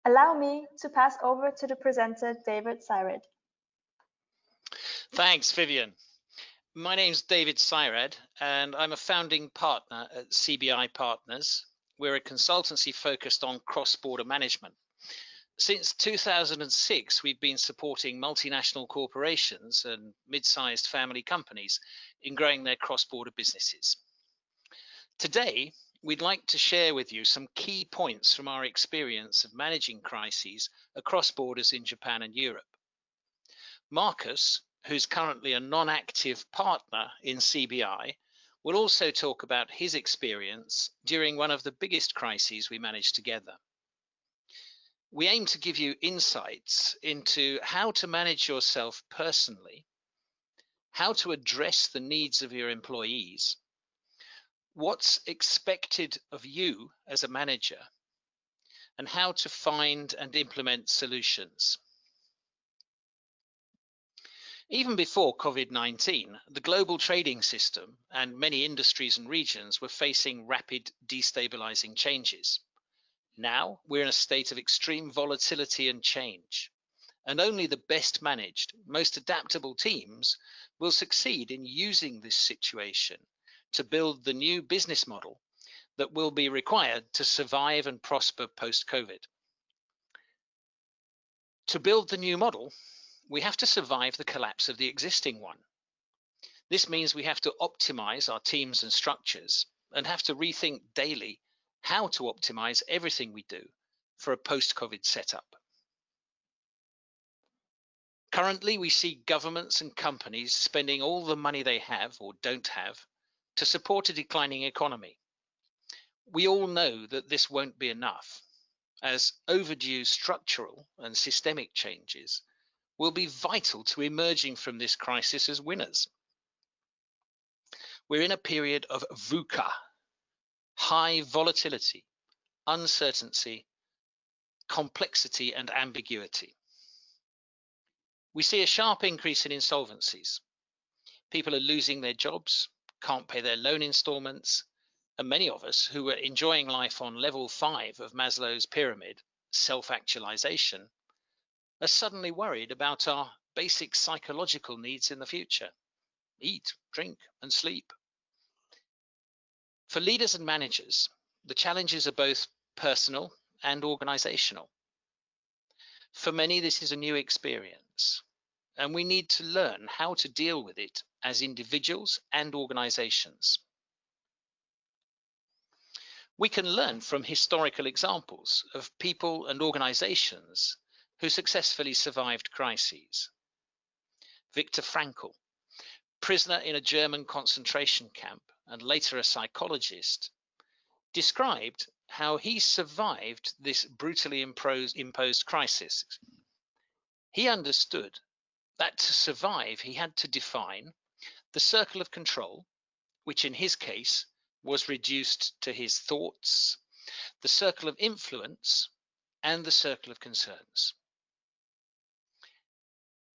Allow me to pass over to the presenter, David Syrad. Thanks, Vivian. My name's David Syrad, and I'm a founding partner at CBI Partners. We're a consultancy focused on cross-border management. Since 2006, we've been supporting multinational corporations and mid-sized family companies in growing their cross-border businesses. Today, we'd like to share with you some key points from our experience of managing crises across borders in Japan and Europe. Marcus, who's currently a non-active partner in CBI, will also talk about his experience during one of the biggest crises we managed together. We aim to give you insights into how to manage yourself personally, how to address the needs of your employees, what's expected of you as a manager, and how to find and implement solutions. Even before COVID-19, the global trading system and many industries and regions were facing rapid destabilizing changes. Now we're in a state of extreme volatility and change, and only the best managed, most adaptable teams will succeed in using this situation to build the new business model that will be required to survive and prosper post-COVID. To build the new model, we have to survive the collapse of the existing one. This means we have to optimize our teams and structures and have to rethink daily how to optimize everything we do for a post-COVID setup. Currently, we see governments and companies spending all the money they have or don't have to support a declining economy. We all know that this won't be enough, as overdue structural and systemic changes will be vital to emerging from this crisis as winners. We're in a period of VUCA, high volatility, uncertainty, complexity, and ambiguity. We see a sharp increase in insolvencies. People are losing their jobs, can't pay their loan installments, and many of us who were enjoying life on level 5 of Maslow's pyramid, self-actualization, are suddenly worried about our basic psychological needs in the future: eat, drink, and sleep. For leaders and managers, the challenges are both personal and organizational. For many, this is a new experience, and we need to learn how to deal with it as individuals and organizations. We can learn from historical examples of people and organizations who successfully survived crises. Viktor Frankl, prisoner in a German concentration camp and later a psychologist, described how he survived this brutally imposed crisis. He understood that to survive, he had to define the circle of control, which in his case was reduced to his thoughts, the circle of influence, and the circle of concerns.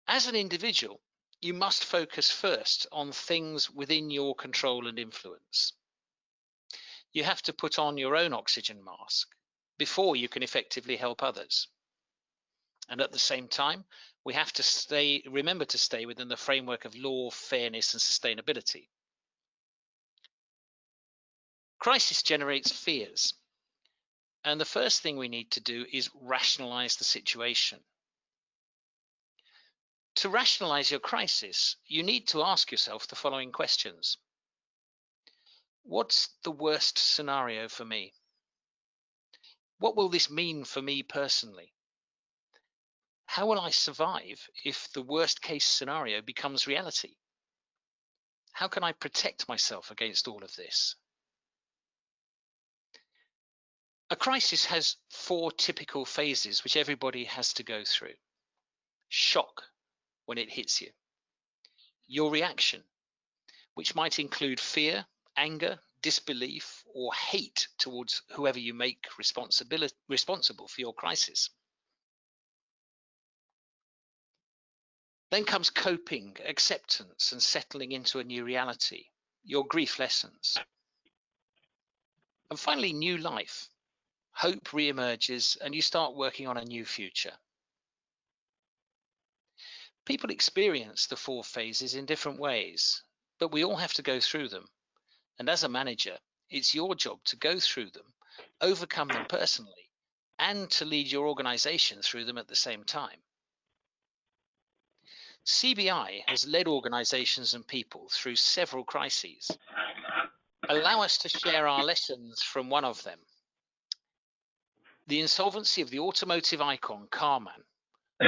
As an individual, you must focus first on things within your control and influence. You have to put on your own oxygen mask before you can effectively help others. And at the same time, we have to remember to stay within the framework of law, fairness, and sustainability. Crisis generates fears, and the first thing we need to do is rationalize the situation. To rationalize your crisis, you need to ask yourself the following questions. What's the worst scenario for me? What will this mean for me personally? How will I survive if the worst case scenario becomes reality? How can I protect myself against all of this? A crisis has 4 typical phases which everybody has to go through. Shock, when it hits you. Your reaction, which might include fear, anger, disbelief, or hate towards whoever you make responsible for your crisis. Then comes coping, acceptance, and settling into a new reality, your grief lessons. And finally, new life, hope re-emerges, and you start working on a new future. People experience the 4 phases in different ways, but we all have to go through them. And as a manager, it's your job to go through them, overcome them personally, and to lead your organization through them at the same time. CBI has led organizations and people through several crises. Allow us to share our lessons from one of them. The insolvency of the automotive icon Carman,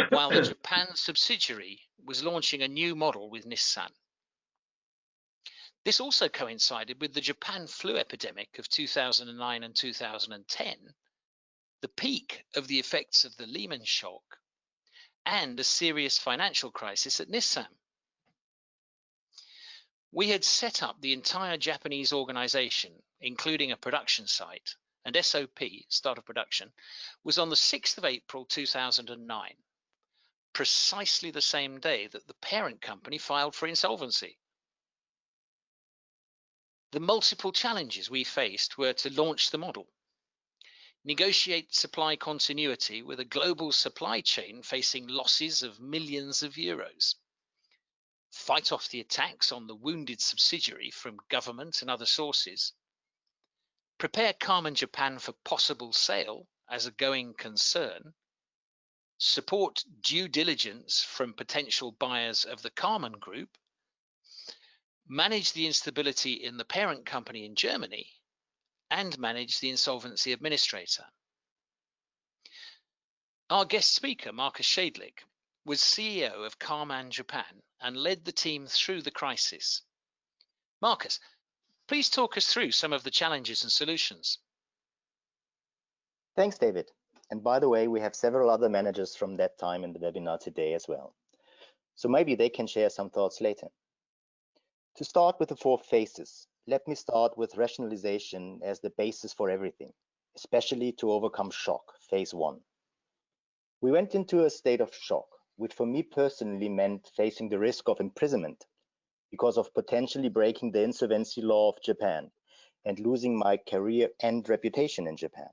while the Japan subsidiary was launching a new model with Nissan. This also coincided with the Japan flu epidemic of 2009 and 2010, the peak of the effects of the Lehman shock, and a serious financial crisis at Nissan. We had set up the entire Japanese organization, including a production site, and SOP, start of production, was on the 6th of April 2009, precisely the same day that the parent company filed for insolvency. The multiple challenges we faced were to launch the model, negotiate supply continuity with a global supply chain facing losses of millions of euros, fight off the attacks on the wounded subsidiary from government and other sources, prepare Carman Japan for possible sale as a going concern, support due diligence from potential buyers of the Carman Group, manage the instability in the parent company in Germany, and manage the insolvency administrator. Our guest speaker, Markus Schädlich, was CEO of Carman Japan and led the team through the crisis. Markus, please talk us through some of the challenges and solutions. Thanks, David. And by the way, we have several other managers from that time in the webinar today as well. So maybe they can share some thoughts later. To start with the 4 phases, let me start with rationalization as the basis for everything, especially to overcome shock, phase 1. We went into a state of shock, which for me personally meant facing the risk of imprisonment because of potentially breaking the insolvency law of Japan and losing my career and reputation in Japan.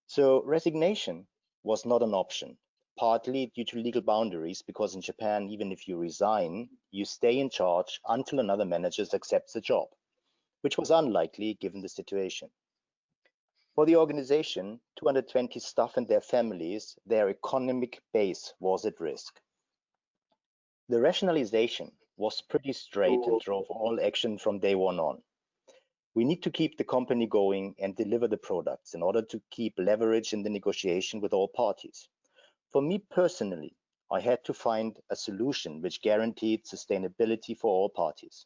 So resignation was not an option, partly due to legal boundaries, because in Japan, even if you resign, you stay in charge until another manager accepts the job, which was unlikely given the situation. For the organization, 220 staff and their families, their economic base was at risk. The rationalization was pretty straight and drove all action from day 1 on. We need to keep the company going and deliver the products in order to keep leverage in the negotiation with all parties. For me personally, I had to find a solution which guaranteed sustainability for all parties.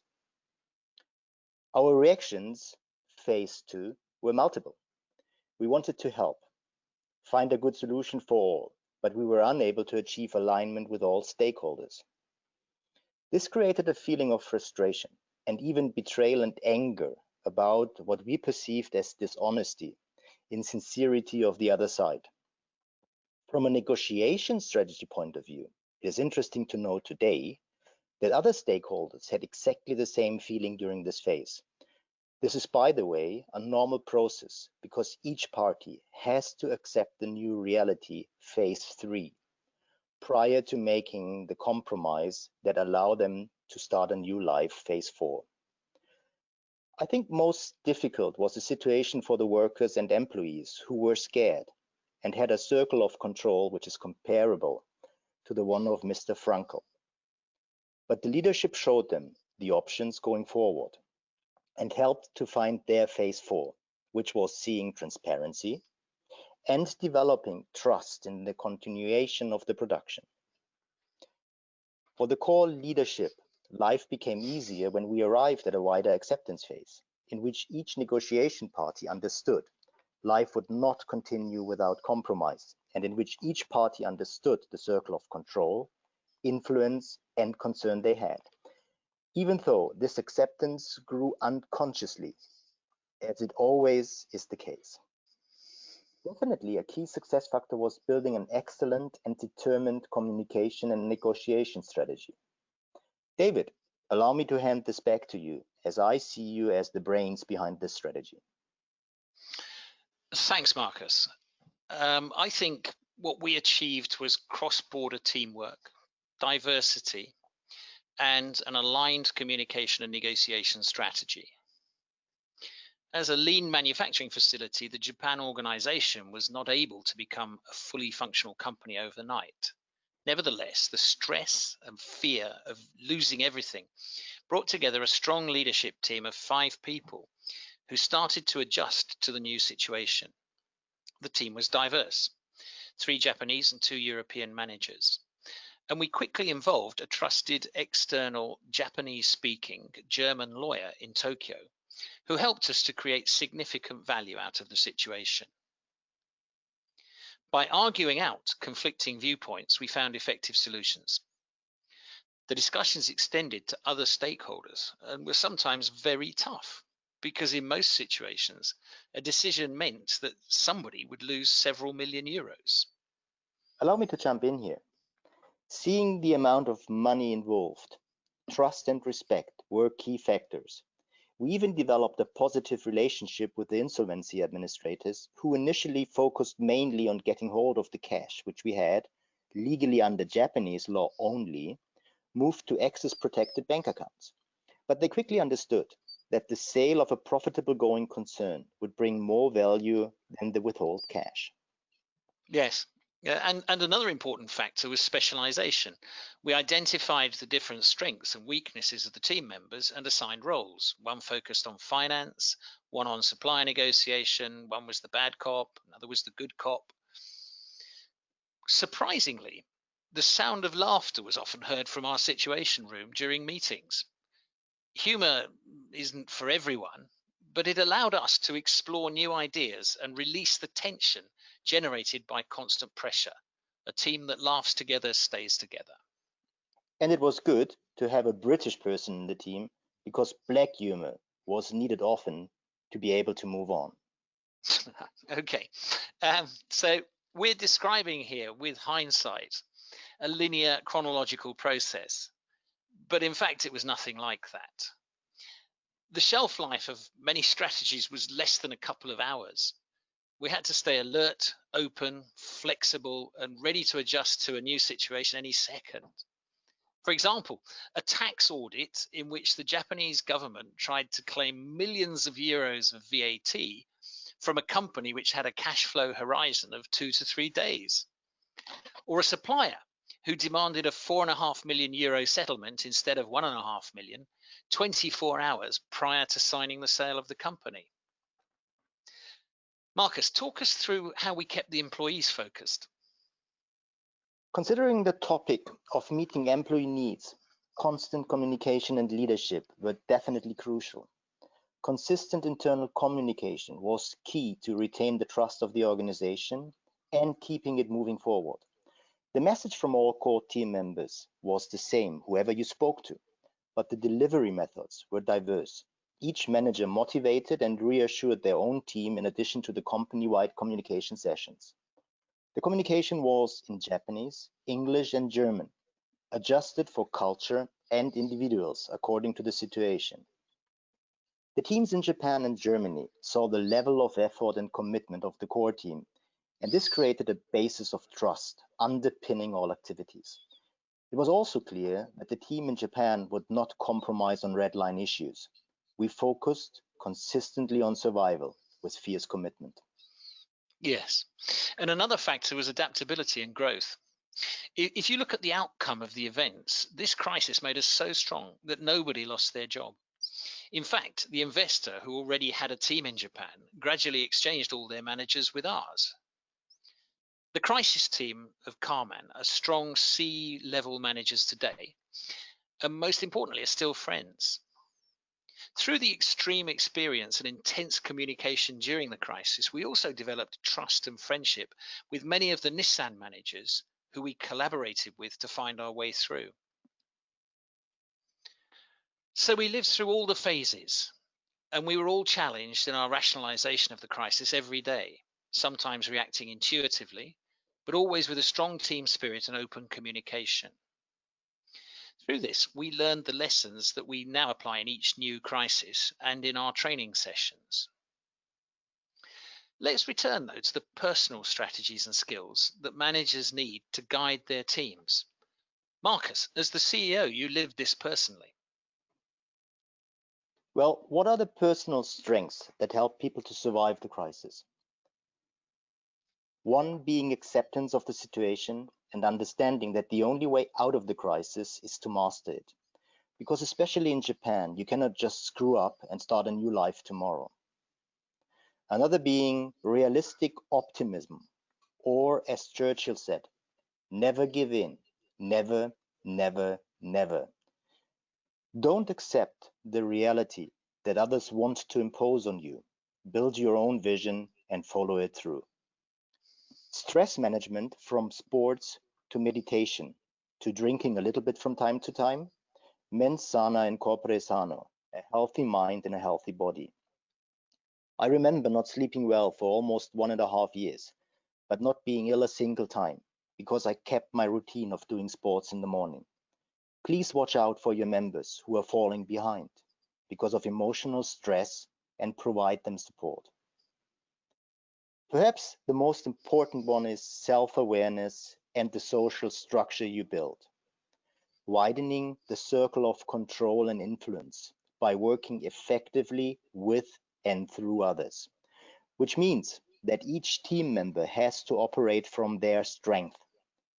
Our reactions, phase 2, were multiple. We wanted to help, find a good solution for all, but we were unable to achieve alignment with all stakeholders. This created a feeling of frustration and even betrayal and anger about what we perceived as dishonesty, insincerity of the other side. From a negotiation strategy point of view, it is interesting to know today that other stakeholders had exactly the same feeling during this phase. This is, by the way, a normal process because each party has to accept the new reality, phase 3, prior to making the compromise that allow them to start a new life, phase 4. I think most difficult was the situation for the workers and employees who were scared and had a circle of control which is comparable to the one of Mr. Frankel. But the leadership showed them the options going forward and helped to find their phase 4, which was seeing transparency and developing trust in the continuation of the production. For the core leadership, life became easier when we arrived at a wider acceptance phase, in which each negotiation party understood life would not continue without compromise, and in which each party understood the circle of control, influence, and concern they had, even though this acceptance grew unconsciously, as it always is the case. Definitely, a key success factor was building an excellent and determined communication and negotiation strategy. David, allow me to hand this back to you, as I see you as the brains behind this strategy. Thanks, Marcus. I think what we achieved was cross-border teamwork, diversity, and an aligned communication and negotiation strategy. As a lean manufacturing facility, the Japan organization was not able to become a fully functional company overnight. Nevertheless, the stress and fear of losing everything brought together a strong leadership team of 5 people who started to adjust to the new situation. The team was diverse, 3 Japanese and 2 European managers. And we quickly involved a trusted external Japanese-speaking German lawyer in Tokyo, who helped us to create significant value out of the situation. By arguing out conflicting viewpoints, we found effective solutions. The discussions extended to other stakeholders and were sometimes very tough, because in most situations, a decision meant that somebody would lose several million euros. Allow me to jump in here. Seeing the amount of money involved, trust and respect were key factors. We even developed a positive relationship with the insolvency administrators, who initially focused mainly on getting hold of the cash, which we had, legally under Japanese law only, moved to access protected bank accounts. But they quickly understood that the sale of a profitable going concern would bring more value than the withhold cash. Yes. And another important factor was specialization. We identified the different strengths and weaknesses of the team members and assigned roles. One focused on finance, one on supply negotiation, one was the bad cop, another was the good cop. Surprisingly, the sound of laughter was often heard from our situation room during meetings. Humor isn't for everyone, but it allowed us to explore new ideas and release the tension generated by constant pressure. A team that laughs together stays together. And it was good to have a British person in the team, because black humor was needed often to be able to move on. Okay, so we're describing here, with hindsight, a linear chronological process, but in fact it was nothing like that. The shelf life of many strategies was less than a couple of hours. We had to stay alert, open, flexible, and ready to adjust to a new situation any second. For example, a tax audit in which the Japanese government tried to claim millions of euros of VAT from a company which had a cash flow horizon of 2 to 3 days. Or a supplier who demanded a 4.5 million euro settlement instead of 1.5 million, 24 hours prior to signing the sale of the company. Marcus, talk us through how we kept the employees focused. Considering the topic of meeting employee needs, constant communication and leadership were definitely crucial. Consistent internal communication was key to retain the trust of the organization and keeping it moving forward. The message from all core team members was the same, whoever you spoke to, but the delivery methods were diverse. Each manager motivated and reassured their own team in addition to the company-wide communication sessions. The communication was in Japanese, English, and German, adjusted for culture and individuals according to the situation. The teams in Japan and Germany saw the level of effort and commitment of the core team, and this created a basis of trust underpinning all activities. It was also clear that the team in Japan would not compromise on red line issues. We focused consistently on survival with fierce commitment. Yes, and another factor was adaptability and growth. If you look at the outcome of the events, this crisis made us so strong that nobody lost their job. In fact, the investor, who already had a team in Japan, gradually exchanged all their managers with ours. The crisis team of Carman are strong C-level managers today, and most importantly, are still friends. Through the extreme experience and intense communication during the crisis, we also developed trust and friendship with many of the Nissan managers who we collaborated with to find our way through. So we lived through all the phases, and we were all challenged in our rationalization of the crisis every day, sometimes reacting intuitively, but always with a strong team spirit and open communication. Through this, we learned the lessons that we now apply in each new crisis and in our training sessions. Let's return though to the personal strategies and skills that managers need to guide their teams. Marcus, as the CEO, you lived this personally. Well, what are the personal strengths that help people to survive the crisis? One being acceptance of the situation and understanding that the only way out of the crisis is to master it. Because especially in Japan, you cannot just screw up and start a new life tomorrow. Another being realistic optimism, or as Churchill said, never give in, never, never, never. Don't accept the reality that others want to impose on you. Build your own vision and follow it through. Stress management, from sports to meditation to drinking a little bit from time to time. Mens sana in corpore sano, a healthy mind and a healthy body. I remember not sleeping well for almost 1.5 years, but not being ill a single time because I kept my routine of doing sports in the morning. Please watch out for your members who are falling behind because of emotional stress and provide them support. Perhaps the most important one is self-awareness and the social structure you build. Widening the circle of control and influence by working effectively with and through others, which means that each team member has to operate from their strength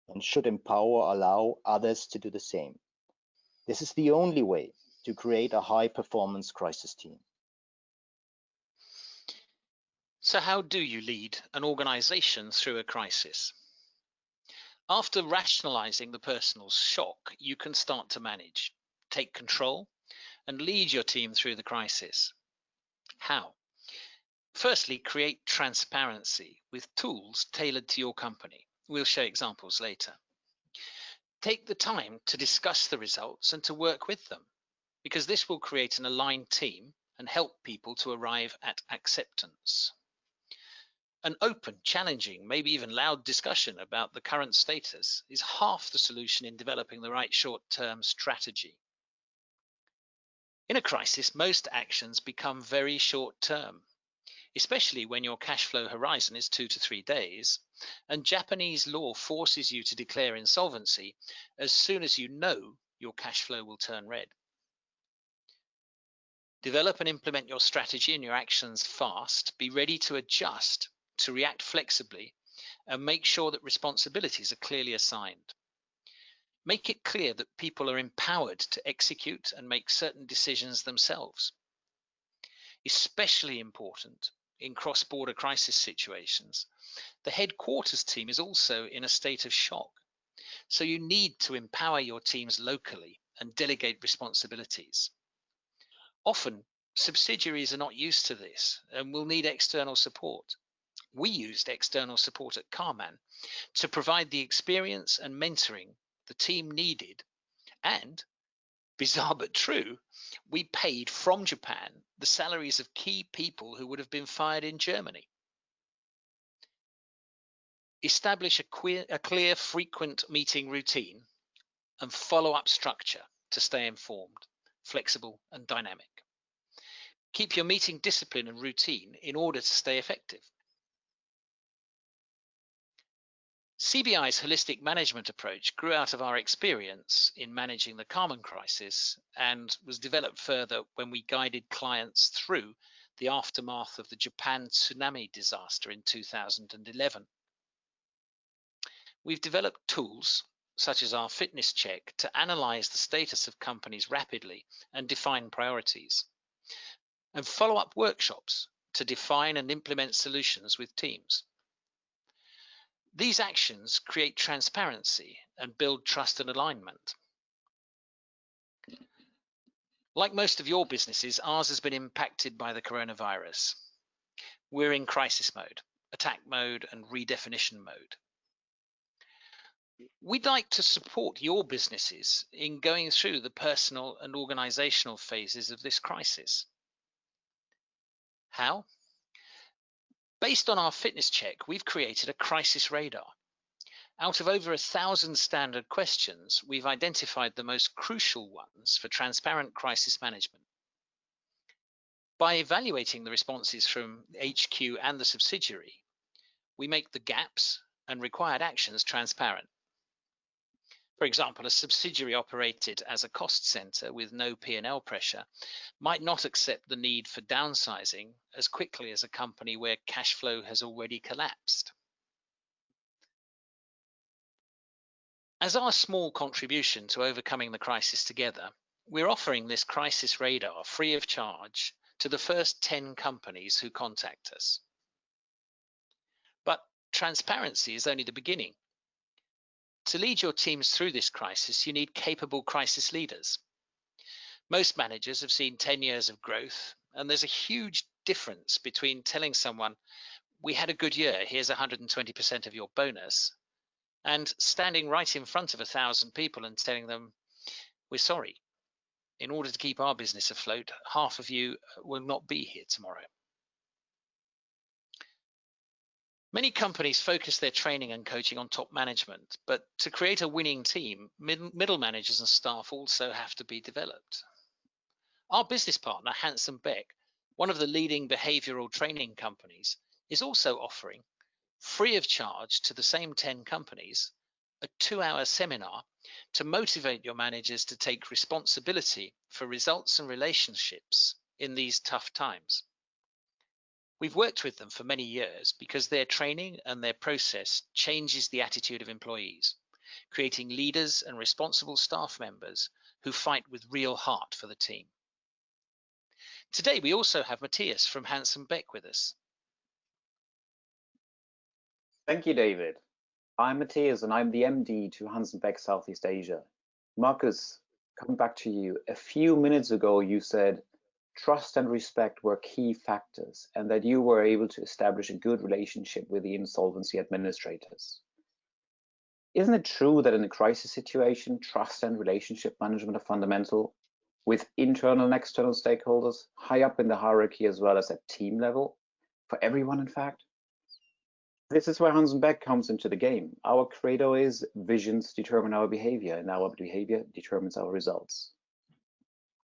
and should allow others to do the same. This is the only way to create a high-performance crisis team. So how do you lead an organization through a crisis? After rationalizing the personal shock, you can start to manage, take control, and lead your team through the crisis. How? Firstly, create transparency with tools tailored to your company. We'll show examples later. Take the time to discuss the results and to work with them, because this will create an aligned team and help people to arrive at acceptance. An open, challenging, maybe even loud discussion about the current status is half the solution in developing the right short-term strategy. In a crisis, most actions become very short-term, especially when your cash flow horizon is 2 to 3 days, and Japanese law forces you to declare insolvency as soon as you know your cash flow will turn red. Develop and implement your strategy and your actions fast. Be ready to adjust, to react flexibly, and make sure that responsibilities are clearly assigned. Make it clear that people are empowered to execute and make certain decisions themselves. Especially important in cross-border crisis situations, the headquarters team is also in a state of shock. So you need to empower your teams locally and delegate responsibilities. Often, subsidiaries are not used to this and will need external support. We used external support at Carman to provide the experience and mentoring the team needed, and, bizarre but true, we paid from Japan the salaries of key people who would have been fired in Germany. Establish a clear, frequent meeting routine and follow-up structure to stay informed, flexible, and dynamic. Keep your meeting discipline and routine in order to stay effective. CBI's holistic management approach grew out of our experience in managing the Carman crisis and was developed further when we guided clients through the aftermath of the Japan tsunami disaster in 2011. We've developed tools such as our fitness check to analyze the status of companies rapidly and define priorities, and follow-up workshops to define and implement solutions with teams. These actions create transparency and build trust and alignment. Like most of your businesses, ours has been impacted by the coronavirus. We're in crisis mode, attack mode, and redefinition mode. We'd like to support your businesses in going through the personal and organizational phases of this crisis. How? Based on our fitness check, we've created a crisis radar. Out of over 1,000 standard questions, we've identified the most crucial ones for transparent crisis management. By evaluating the responses from HQ and the subsidiary, we make the gaps and required actions transparent. For example, a subsidiary operated as a cost center with no P&L pressure might not accept the need for downsizing as quickly as a company where cash flow has already collapsed. As our small contribution to overcoming the crisis together, we're offering this crisis radar free of charge to the first 10 companies who contact us. But transparency is only the beginning. To lead your teams through this crisis, you need capable crisis leaders. Most managers have seen 10 years of growth, and there's a huge difference between telling someone, "We had a good year, here's 120% of your bonus," and standing right in front of 1,000 people and telling them, "We're sorry. In order to keep our business afloat, half of you will not be here tomorrow." Many companies focus their training and coaching on top management, but to create a winning team, middle managers and staff also have to be developed. Our business partner, Hanson Beck, one of the leading behavioral training companies, is also offering, free of charge to the same 10 companies, a 2-hour seminar to motivate your managers to take responsibility for results and relationships in these tough times. We've worked with them for many years because their training and their process changes the attitude of employees, creating leaders and responsible staff members who fight with real heart for the team. Today, we also have Matthias from Hanson Beck with us. Thank you, David. I'm Matthias and I'm the MD to Hanson Beck Southeast Asia. Marcus, coming back to you, a few minutes ago you said trust and respect were key factors and that you were able to establish a good relationship with the insolvency administrators. Isn't it true that in a crisis situation, trust and relationship management are fundamental with internal and external stakeholders, high up in the hierarchy as well as at team level, for everyone in fact? This is where Hanson Beck comes into the game. Our credo is visions determine our behavior and our behavior determines our results.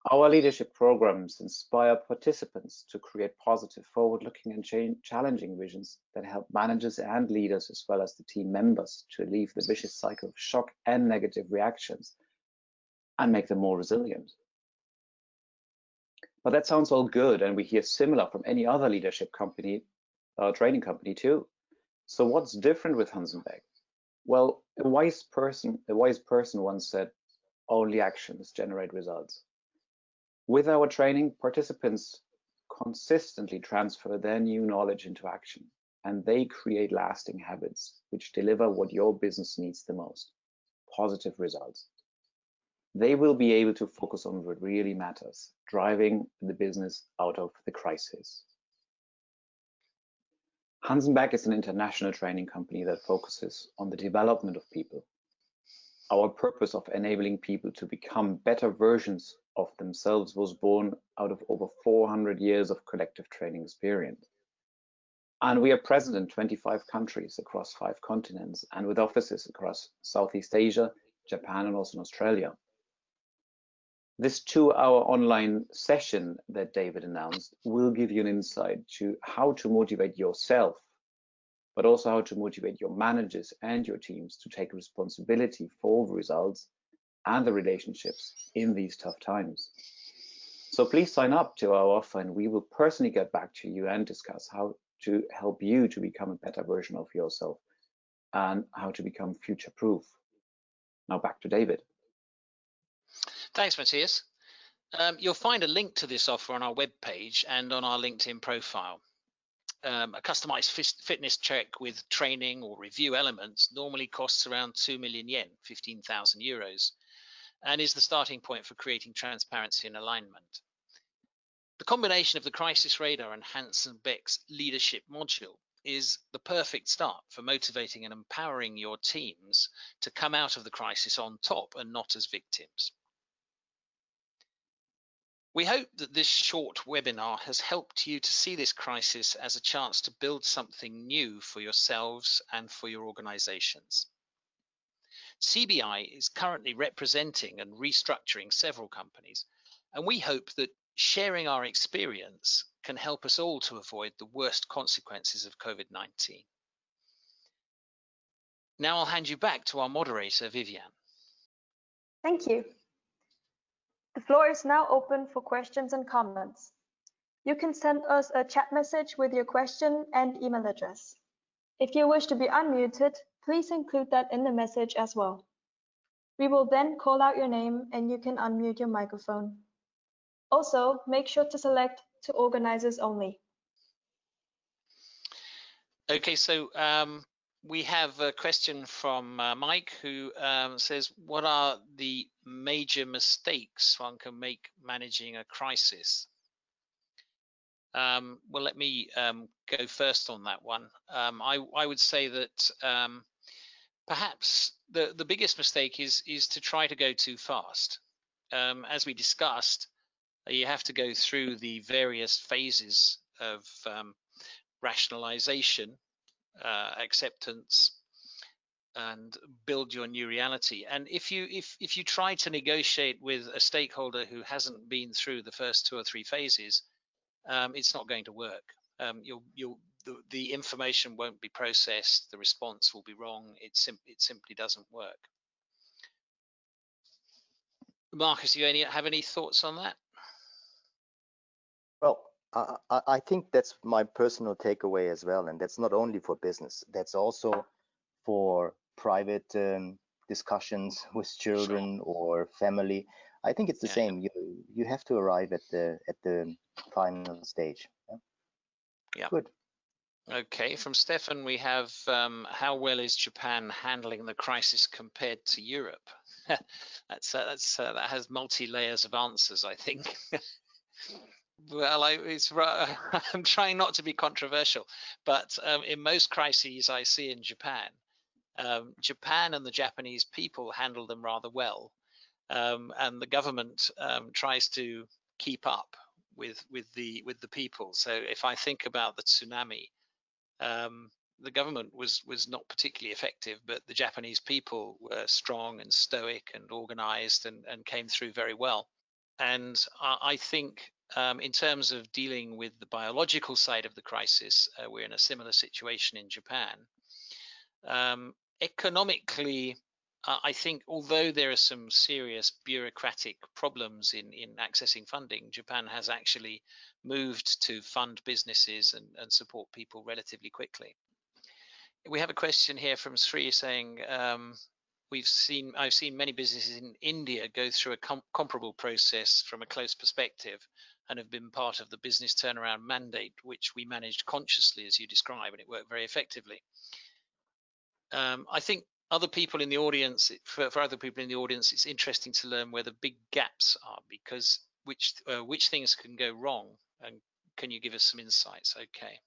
Our leadership programs inspire participants to create positive, forward-looking and challenging visions that help managers and leaders as well as the team members to leave the vicious cycle of shock and negative reactions and make them more resilient. But that sounds all good, and we hear similar from any other leadership company, training company too. So what's different with Hanson Beck? Well, a wise person once said, "Only actions generate results." With our training, participants consistently transfer their new knowledge into action, and they create lasting habits which deliver what your business needs the most: positive results. They will be able to focus on what really matters, driving the business out of the crisis. Hanson Beck is an international training company that focuses on the development of people. Our purpose of enabling people to become better versions of themselves was born out of over 400 years of collective training experience. And we are present in 25 countries across 5 continents and with offices across Southeast Asia, Japan, and also in Australia. This 2-hour online session that David announced will give you an insight to how to motivate yourself, but also how to motivate your managers and your teams to take responsibility for the results and the relationships in these tough times. So please sign up to our offer and we will personally get back to you and discuss how to help you to become a better version of yourself and how to become future-proof. Now back to David. Thanks, Matthias. You'll find a link to this offer on our webpage and on our LinkedIn profile. A customized fitness check with training or review elements normally costs around 2 million yen, 15,000 euros, and is the starting point for creating transparency and alignment. The combination of the Crisis Radar and Hanson Beck's leadership module is the perfect start for motivating and empowering your teams to come out of the crisis on top and not as victims. We hope that this short webinar has helped you to see this crisis as a chance to build something new for yourselves and for your organizations. CBI is currently representing and restructuring several companies, and we hope that sharing our experience can help us all to avoid the worst consequences of COVID-19. Now I'll hand you back to our moderator, Viviane. Thank you. The floor is now open for questions and comments. You can send us a chat message with your question and email address. If you wish to be unmuted, please include that in the message as well. We will then call out your name and you can unmute your microphone. Also, make sure to select to organizers only. Okay, so we have a question from Mike, who says, what are the major mistakes one can make managing a crisis? Well, let me go first on that one. I would say that perhaps the biggest mistake is to try to go too fast. As we discussed, you have to go through the various phases of rationalization, acceptance, and build your new reality. And if you try to negotiate with a stakeholder who hasn't been through the first 2 or 3 phases, it's not going to work. The information won't be processed, the response will be wrong. It simply doesn't work. Marcus, you have any thoughts on that? Well, I think that's my personal takeaway as well, and that's not only for business. That's also for private discussions with children or family. I think it's the same. You have to arrive at the final stage. Yeah. Good. Okay, from Stefan we have how well is Japan handling the crisis compared to Europe? That has multi layers of answers, I think. Well, I'm trying not to be controversial, but in most crises I see in Japan, Japan and the Japanese people handle them rather well, and the government tries to keep up with the people. So if I think about the tsunami, the government was not particularly effective, but the Japanese people were strong and stoic and organized and came through very well. And I think in terms of dealing with the biological side of the crisis, we're in a similar situation in Japan. Economically, I think although there are some serious bureaucratic problems in accessing funding, Japan has actually moved to fund businesses and support people relatively quickly. We have a question here from Sri saying, I've seen many businesses in India go through a comparable process from a close perspective and have been part of the business turnaround mandate, which we managed consciously, as you describe, and it worked very effectively. I think other people in the audience, for other people in the audience, it's interesting to learn where the big gaps are, because which things can go wrong, and can you give us some insights? Okay.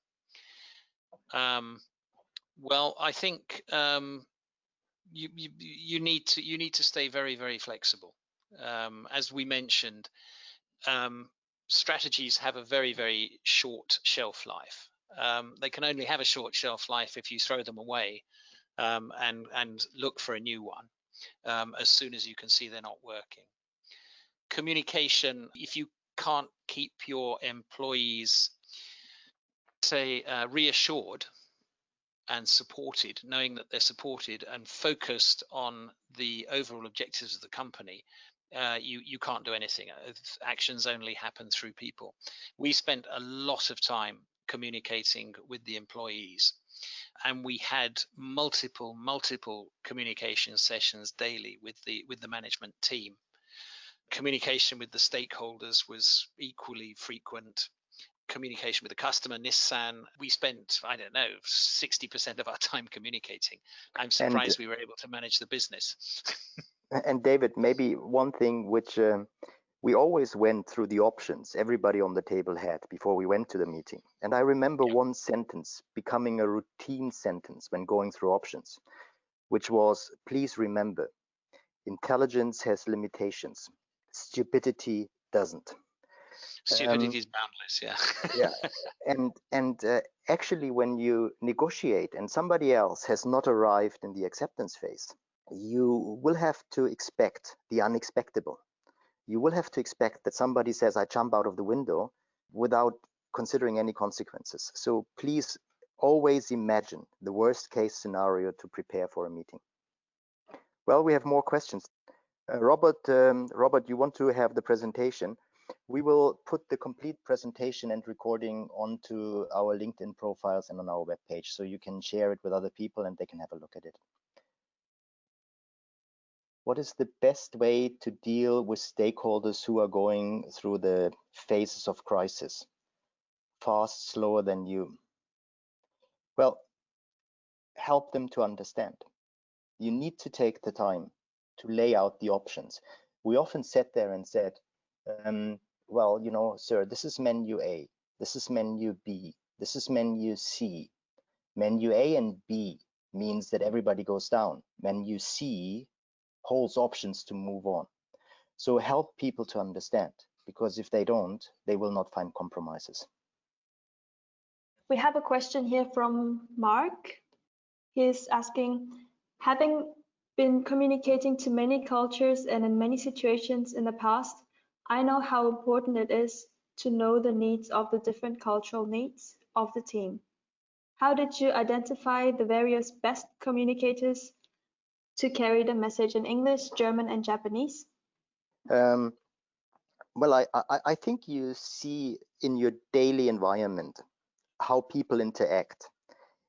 Well, I think you need to stay very, very flexible. As we mentioned, strategies have a very, very short shelf life. They can only have a short shelf life if you throw them away and look for a new one as soon as you can see they're not working. Communication, if you can't keep your employees, say, reassured and supported, knowing that they're supported and focused on the overall objectives of the company, you can't do anything. Actions only happen through people. We spent a lot of time communicating with the employees, and we had multiple communication sessions daily with the management team. Communication with the stakeholders was equally frequent. Communication with the customer, Nissan, we spent, I don't know, 60% of our time communicating. I'm surprised we were able to manage the business. And David, maybe one thing which we always went through the options everybody on the table had before we went to the meeting. And I remember one sentence becoming a routine sentence when going through options, which was, please remember, intelligence has limitations. Stupidity doesn't. Stupidity is boundless, yeah. Yeah, and actually when you negotiate and somebody else has not arrived in the acceptance phase, you will have to expect the unexpected. you will have to expect that somebody says, I jump out of the window without considering any consequences. So please always imagine the worst case scenario to prepare for a meeting. Well, we have more questions. Robert, you want to have the presentation? We will put the complete presentation and recording onto our LinkedIn profiles and on our webpage, so you can share it with other people and they can have a look at it. What is the best way to deal with stakeholders who are going through the phases of crisis? Fast, slower than you? Well, help them to understand. You need to take the time to lay out the options. We often sat there and said, well, you know, sir, this is menu A, this is menu B, this is menu C. Menu A and B means that everybody goes down. Menu C holds options to move on. So help people to understand, because if they don't, they will not find compromises. We have a question here from Mark. He's asking, having been communicating to many cultures and in many situations in the past, I know how important it is to know the needs of the different cultural needs of the team. How did you identify the various best communicators to carry the message in English, German, and Japanese? Well, I think you see in your daily environment how people interact.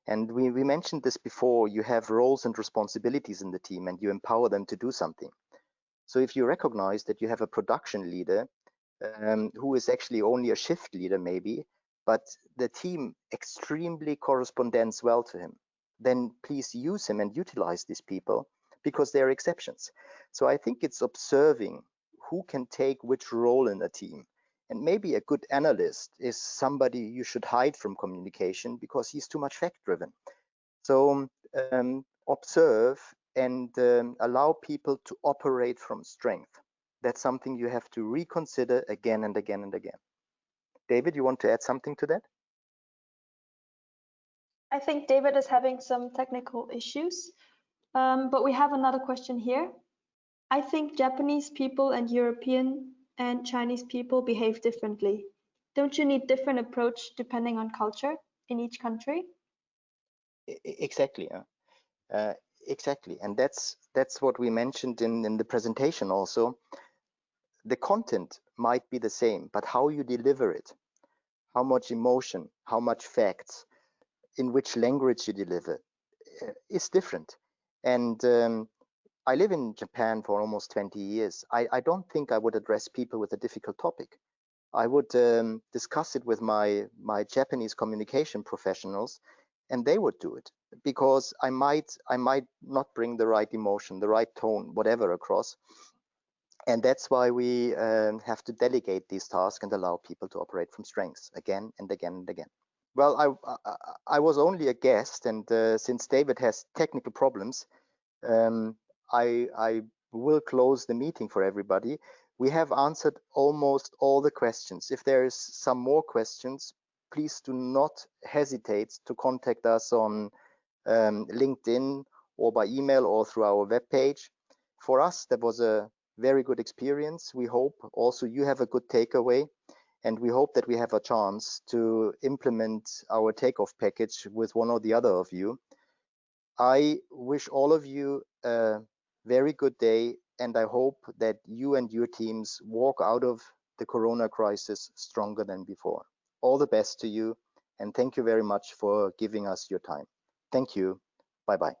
And we mentioned this before, you have roles and responsibilities in the team and you empower them to do something. So if you recognize that you have a production leader who is actually only a shift leader maybe, but the team extremely corresponds well to him, then please use him and utilize these people, because they're exceptions. So I think it's observing who can take which role in a team. And maybe a good analyst is somebody you should hide from communication because he's too much fact-driven. So observe and allow people to operate from strength. That's something you have to reconsider again and again and again. David, you want to add something to that? I think David is having some technical issues, but we have another question here. I think Japanese people and European and Chinese people behave differently. Don't you need different approach depending on culture in each country? Exactly. Exactly. And that's what we mentioned in the presentation also. The content might be the same, but how you deliver it, how much emotion, how much facts, in which language you deliver is different. And I live in Japan for almost 20 years. I don't think I would address people with a difficult topic. I would discuss it with my Japanese communication professionals, and they would do it, because I might not bring the right emotion, the right tone, whatever across. And that's why we have to delegate these tasks and allow people to operate from strengths again and again and again. Well, I was only a guest, and since David has technical problems, I will close the meeting for everybody. We have answered almost all the questions. If there is some more questions, please do not hesitate to contact us on LinkedIn or by email or through our webpage. For us, that was a very good experience. We hope also you have a good takeaway, and we hope that we have a chance to implement our takeoff package with one or the other of you. I wish all of you a very good day, and I hope that you and your teams walk out of the Corona crisis stronger than before. All the best to you, and thank you very much for giving us your time. Thank you. Bye-bye.